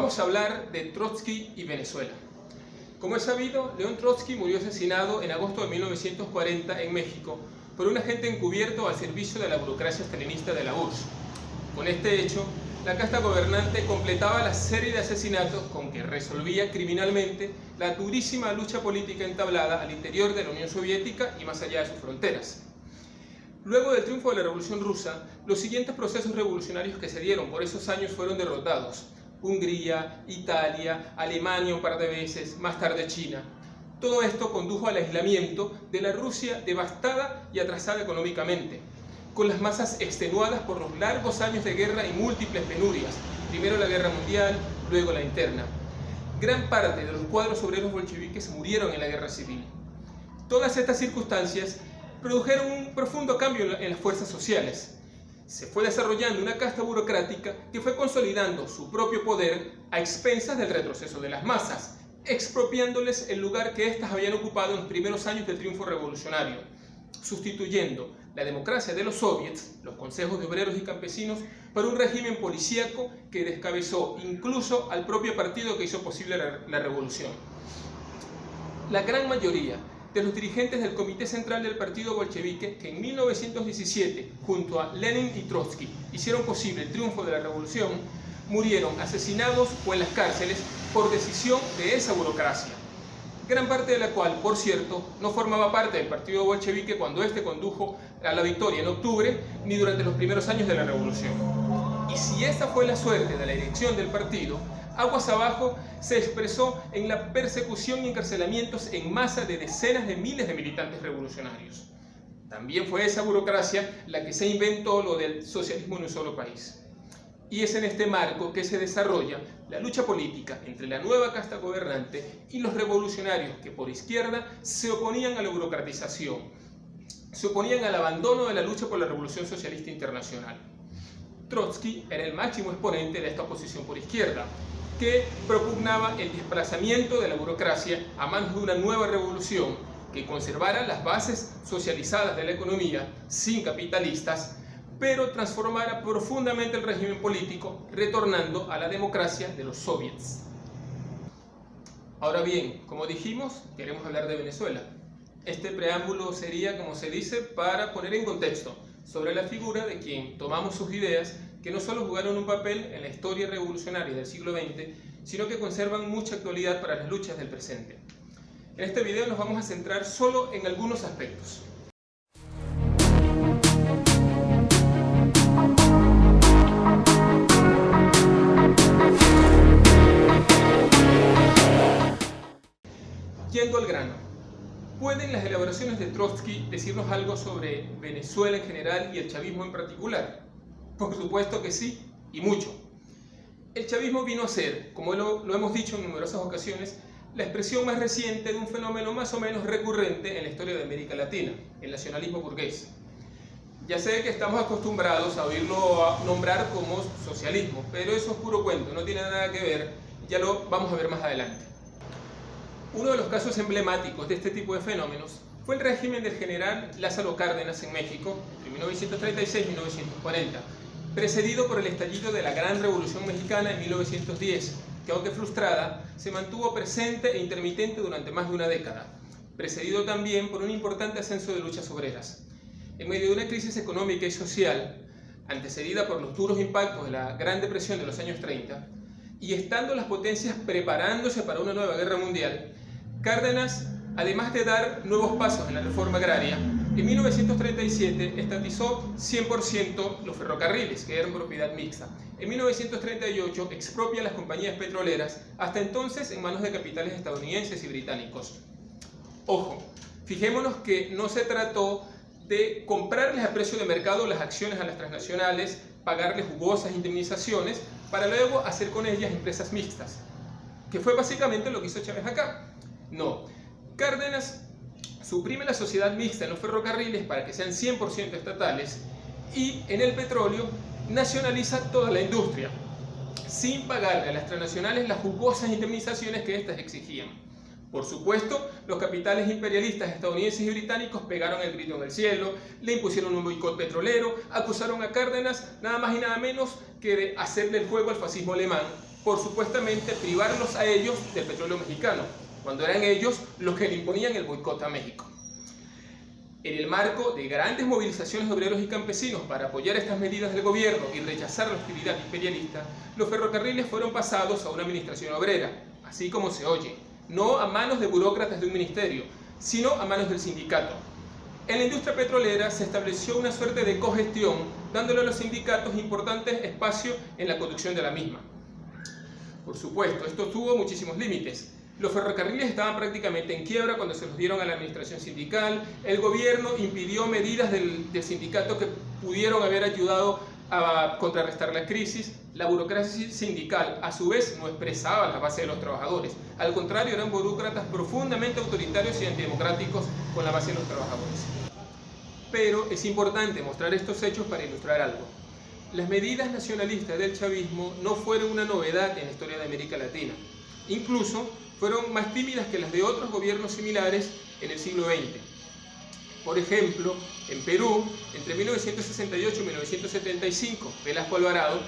Vamos a hablar de Trotsky y Venezuela. Como es sabido, León Trotsky murió asesinado en agosto de 1940 en México por un agente encubierto al servicio de la burocracia stalinista de la URSS. Con este hecho, la casta gobernante completaba la serie de asesinatos con que resolvía criminalmente la durísima lucha política entablada al interior de la Unión Soviética y más allá de sus fronteras. Luego del triunfo de la Revolución Rusa, los siguientes procesos revolucionarios que se dieron por esos años fueron derrotados: Hungría, Italia, Alemania un par de veces, más tarde China. Todo esto condujo al aislamiento de la Rusia devastada y atrasada económicamente, con las masas extenuadas por los largos años de guerra y múltiples penurias, primero la guerra mundial, luego la interna. Gran parte de los cuadros obreros bolcheviques murieron en la guerra civil. Todas estas circunstancias produjeron un profundo cambio en las fuerzas sociales. Se fue desarrollando una casta burocrática que fue consolidando su propio poder a expensas del retroceso de las masas, expropiándoles el lugar que éstas habían ocupado en los primeros años del triunfo revolucionario, sustituyendo la democracia de los soviets, los consejos de obreros y campesinos, por un régimen policíaco que descabezó incluso al propio partido que hizo posible la revolución. La gran mayoría de los dirigentes del Comité Central del Partido Bolchevique, que en 1917, junto a Lenin y Trotsky, hicieron posible el triunfo de la revolución, murieron asesinados o en las cárceles por decisión de esa burocracia, gran parte de la cual, por cierto, no formaba parte del Partido Bolchevique cuando éste condujo a la victoria en octubre, ni durante los primeros años de la revolución. Y si esta fue la suerte de la dirección del partido, aguas abajo se expresó en la persecución y encarcelamientos en masa de decenas de miles de militantes revolucionarios. También fue esa burocracia la que se inventó lo del socialismo en un solo país. Y es en este marco que se desarrolla la lucha política entre la nueva casta gobernante y los revolucionarios que por izquierda se oponían a la burocratización, se oponían al abandono de la lucha por la revolución socialista internacional. Trotsky era el máximo exponente de esta oposición por izquierda, que propugnaba el desplazamiento de la burocracia a manos de una nueva revolución que conservara las bases socializadas de la economía, sin capitalistas, pero transformara profundamente el régimen político, retornando a la democracia de los soviets. Ahora bien, como dijimos, queremos hablar de Venezuela. Este preámbulo sería, como se dice, para poner en contexto sobre la figura de quien tomamos sus ideas, que no solo jugaron un papel en la historia revolucionaria del siglo XX, sino que conservan mucha actualidad para las luchas del presente. En este video nos vamos a centrar solo en algunos aspectos. Yendo al grano, ¿pueden las elaboraciones de Trotsky decirnos algo sobre Venezuela en general y el chavismo en particular? Por supuesto que sí, y mucho. El chavismo vino a ser, como lo hemos dicho en numerosas ocasiones, la expresión más reciente de un fenómeno más o menos recurrente en la historia de América Latina, el nacionalismo burgués. Ya sé que estamos acostumbrados a oírlo nombrar como socialismo, pero eso es puro cuento, no tiene nada que ver, ya lo vamos a ver más adelante. Uno de los casos emblemáticos de este tipo de fenómenos fue el régimen del general Lázaro Cárdenas en México entre 1936 y 1940, precedido por el estallido de la Gran Revolución Mexicana en 1910, que aunque frustrada, se mantuvo presente e intermitente durante más de una década, precedido también por un importante ascenso de luchas obreras. En medio de una crisis económica y social, antecedida por los duros impactos de la Gran Depresión de los años 30, y estando las potencias preparándose para una nueva guerra mundial, Cárdenas, además de dar nuevos pasos en la reforma agraria, en 1937 estatizó 100% los ferrocarriles, que eran propiedad mixta. En 1938 expropia las compañías petroleras, hasta entonces en manos de capitales estadounidenses y británicos. Ojo, fijémonos que no se trató de comprarles a precio de mercado las acciones a las transnacionales, pagarles jugosas indemnizaciones, para luego hacer con ellas empresas mixtas, que fue básicamente lo que hizo Chávez acá. No, Cárdenas suprime la sociedad mixta en los ferrocarriles para que sean 100% estatales y en el petróleo nacionaliza toda la industria, sin pagarle a las transnacionales las jugosas indemnizaciones que éstas exigían. Por supuesto, los capitales imperialistas estadounidenses y británicos pegaron el grito en el cielo, le impusieron un boicot petrolero, acusaron a Cárdenas nada más y nada menos que de hacerle el juego al fascismo alemán, por supuestamente privarlos a ellos del petróleo mexicano, cuando eran ellos los que le imponían el boicot a México. En el marco de grandes movilizaciones de obreros y campesinos para apoyar estas medidas del gobierno y rechazar la hostilidad imperialista, los ferrocarriles fueron pasados a una administración obrera, así como se oye, no a manos de burócratas de un ministerio, sino a manos del sindicato. En la industria petrolera se estableció una suerte de cogestión, dándole a los sindicatos importantes espacio en la conducción de la misma. Por supuesto, esto tuvo muchísimos límites. Los ferrocarriles estaban prácticamente en quiebra cuando se los dieron a la administración sindical. El gobierno impidió medidas del sindicato que pudieron haber ayudado a contrarrestar la crisis. La burocracia sindical, a su vez, no expresaba la base de los trabajadores. Al contrario, eran burócratas profundamente autoritarios y antidemocráticos con la base de los trabajadores. Pero es importante mostrar estos hechos para ilustrar algo. Las medidas nacionalistas del chavismo no fueron una novedad en la historia de América Latina. Incluso fueron más tímidas que las de otros gobiernos similares en el siglo XX. Por ejemplo, en Perú, entre 1968 y 1975, Velasco Alvarado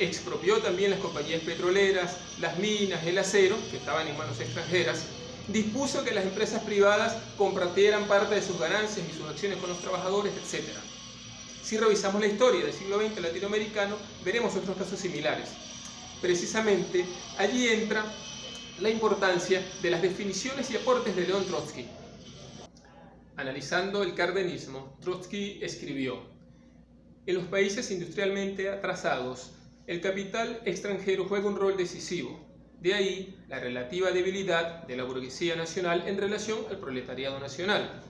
expropió también las compañías petroleras, las minas, el acero, que estaban en manos extranjeras, dispuso que las empresas privadas compartieran parte de sus ganancias y sus acciones con los trabajadores, etc. Si revisamos la historia del siglo XX latinoamericano, veremos otros casos similares. Precisamente, allí entra la importancia de las definiciones y aportes de León Trotsky. Analizando el cardenismo, Trotsky escribió: en los países industrialmente atrasados, el capital extranjero juega un rol decisivo. De ahí la relativa debilidad de la burguesía nacional en relación al proletariado nacional.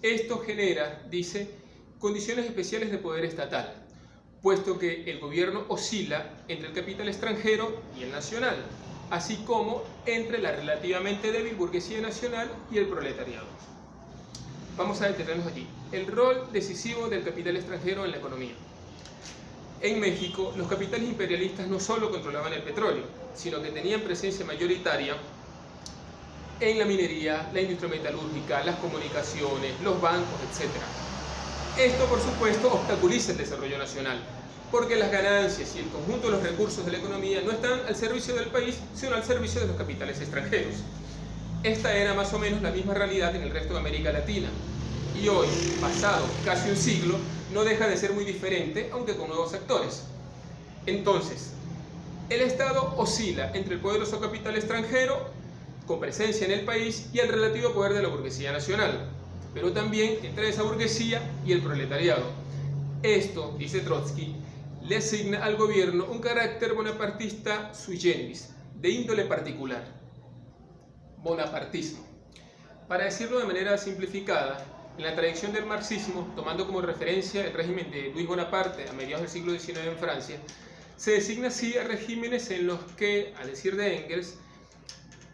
Esto genera, dice, condiciones especiales de poder estatal, puesto que el gobierno oscila entre el capital extranjero y el nacional, así como entre la relativamente débil burguesía nacional y el proletariado. Vamos a detenernos allí. El rol decisivo del capital extranjero en la economía. En México, los capitales imperialistas no solo controlaban el petróleo, sino que tenían presencia mayoritaria en la minería, la industria metalúrgica, las comunicaciones, los bancos, etc. Esto, por supuesto, obstaculiza el desarrollo nacional, porque las ganancias y el conjunto de los recursos de la economía no están al servicio del país, sino al servicio de los capitales extranjeros. Esta era más o menos la misma realidad en el resto de América Latina, y hoy, pasado casi un siglo, no deja de ser muy diferente, aunque con nuevos actores. Entonces, el Estado oscila entre el poderoso capital extranjero, con presencia en el país, y el relativo poder de la burguesía nacional, pero también entre esa burguesía y el proletariado. Esto, dice Trotsky, le asigna al gobierno un carácter bonapartista sui generis, de índole particular. Bonapartismo. Para decirlo de manera simplificada, en la tradición del marxismo, tomando como referencia el régimen de Luis Bonaparte a mediados del siglo XIX en Francia, se designa así a regímenes en los que, a decir de Engels,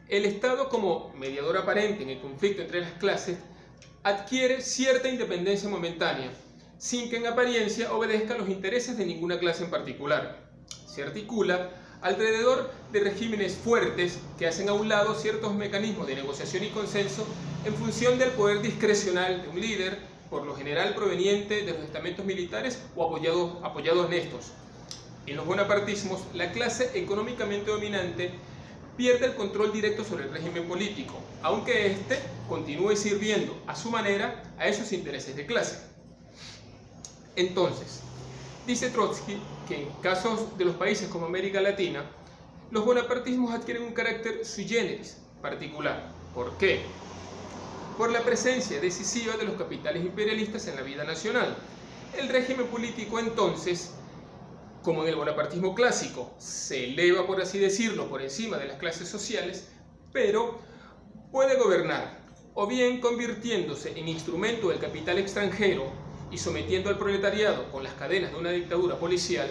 el Estado como mediador aparente en el conflicto entre las clases adquiere cierta independencia momentánea, sin que en apariencia obedezca a los intereses de ninguna clase en particular. Se articula alrededor de regímenes fuertes que hacen a un lado ciertos mecanismos de negociación y consenso en función del poder discrecional de un líder, por lo general proveniente de los estamentos militares o apoyados en estos. En los bonapartismos, la clase económicamente dominante pierde el control directo sobre el régimen político, aunque éste continúe sirviendo a su manera a esos intereses de clase. Entonces, dice Trotsky que en casos de los países como América Latina, los bonapartismos adquieren un carácter sui generis particular. ¿Por qué? Por la presencia decisiva de los capitales imperialistas en la vida nacional. El régimen político entonces, como en el bonapartismo clásico, se eleva, por así decirlo, por encima de las clases sociales, pero puede gobernar, o bien convirtiéndose en instrumento del capital extranjero y sometiendo al proletariado con las cadenas de una dictadura policial,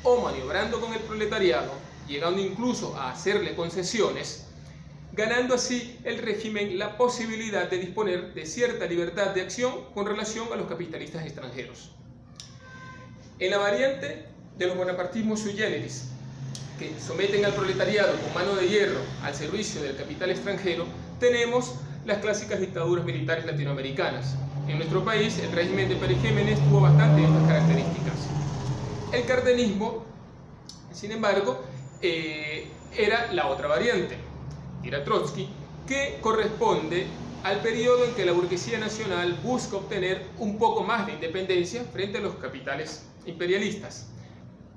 o maniobrando con el proletariado, llegando incluso a hacerle concesiones, ganando así el régimen la posibilidad de disponer de cierta libertad de acción con relación a los capitalistas extranjeros. En la variante de los bonapartismos sui generis, que someten al proletariado con mano de hierro al servicio del capital extranjero, tenemos las clásicas dictaduras militares latinoamericanas. En nuestro país, el régimen de Pérez Jiménez tuvo bastante de estas características. El cardenismo, sin embargo, era la otra variante, era Trotsky, que corresponde al periodo en que la burguesía nacional busca obtener un poco más de independencia frente a los capitales imperialistas.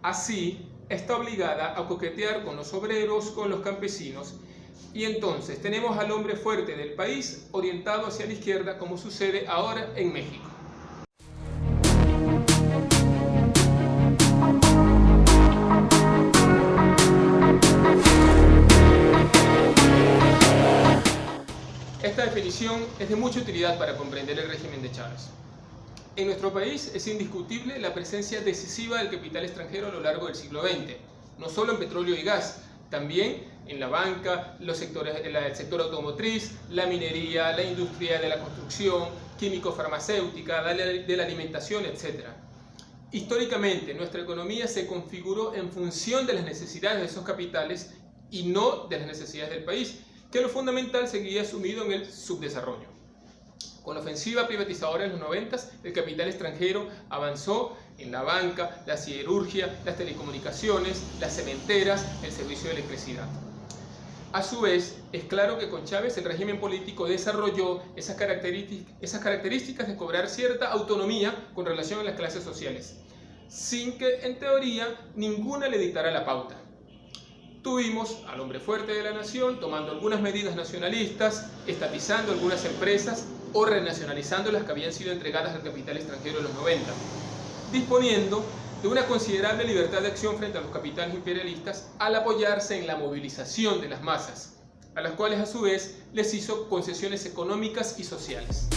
Así, está obligada a coquetear con los obreros, con los campesinos, y entonces tenemos al hombre fuerte del país orientado hacia la izquierda, como sucede ahora en México. Esta definición es de mucha utilidad para comprender el régimen de Chávez. En nuestro país es indiscutible la presencia decisiva del capital extranjero a lo largo del siglo XX, no solo en petróleo y gas, también en la banca, el sector automotriz, la minería, la industria de la construcción, químico-farmacéutica, de la alimentación, etc. Históricamente, nuestra economía se configuró en función de las necesidades de esos capitales y no de las necesidades del país, que lo fundamental seguía sumido en el subdesarrollo. Con la ofensiva privatizadora en los 90, el capital extranjero avanzó en la banca, la siderurgia, las telecomunicaciones, las cementeras, el servicio de electricidad. A su vez, es claro que con Chávez el régimen político desarrolló esas características de cobrar cierta autonomía con relación a las clases sociales, sin que, en teoría, ninguna le dictara la pauta. Tuvimos al hombre fuerte de la nación tomando algunas medidas nacionalistas, estatizando algunas empresas o renacionalizando las que habían sido entregadas al capital extranjero en los 90, disponiendo de una considerable libertad de acción frente a los capitales imperialistas al apoyarse en la movilización de las masas, a las cuales a su vez les hizo concesiones económicas y sociales.